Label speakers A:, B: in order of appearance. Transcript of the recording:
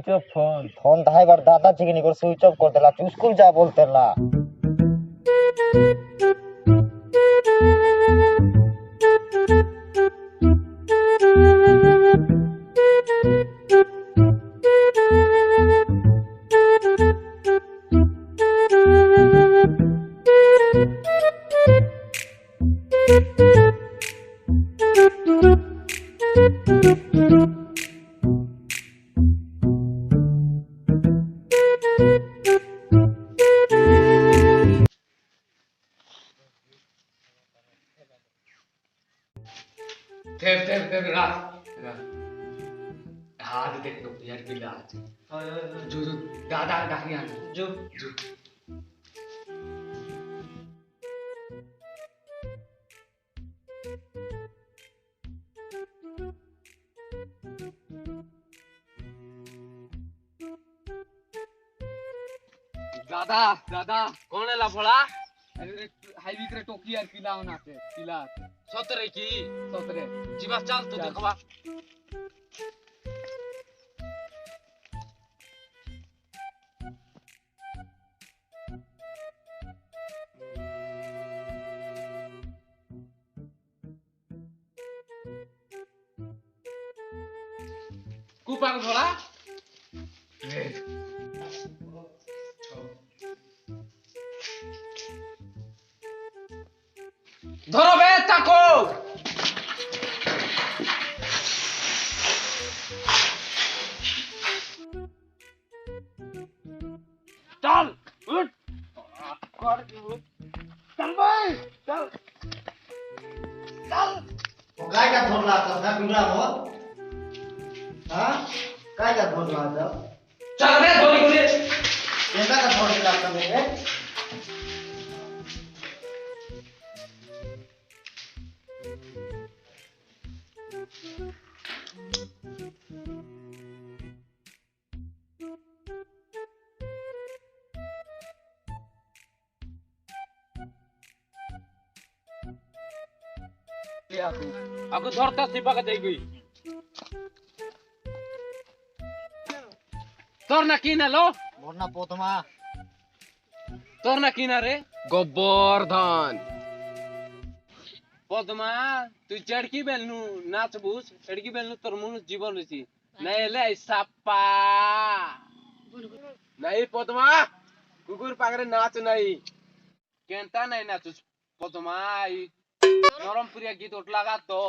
A: switch off phone
B: phone ধাইবার দাদা চিকেনি করে switch off করে দিলা স্কুল যা বলতে না
C: Ter रात हाथ देख लो यार पिला जो दादा डाकी आने जो दादा दादा कौन है लफड़ा हाईवी करे टोकी यार पिला होना से पिला सतरे की सतरे जीवा चल तो देखवा कुपा को भोला ধরো বে তাকো চল উঠ কর চল ভাই চল চল
B: ও কাইটা ধরলা তো না বিগড়া মত হ্যাঁ কাইটা ধরলা তো
C: চল রে ধরি করে
B: এটা কা ধর দিলা তুমি রে
C: aku ধরতা সিপা কা যাই গই তোর না কি না লো
B: বন্না প্রথমা
C: তোর না কি না রে গোবর্ধন পদ্মা তুই চড়কি বেলনু নাচ বুঝ চড়কি বেলনু তোর মনুষ জীবন হইছি নাই এলে সাপা নাই পদ্মা কুকুর পাগরে নাচ নাই কেনতা নাই নাচ পদ্মা নরম প্রিয়া গীত ওট লাগা তো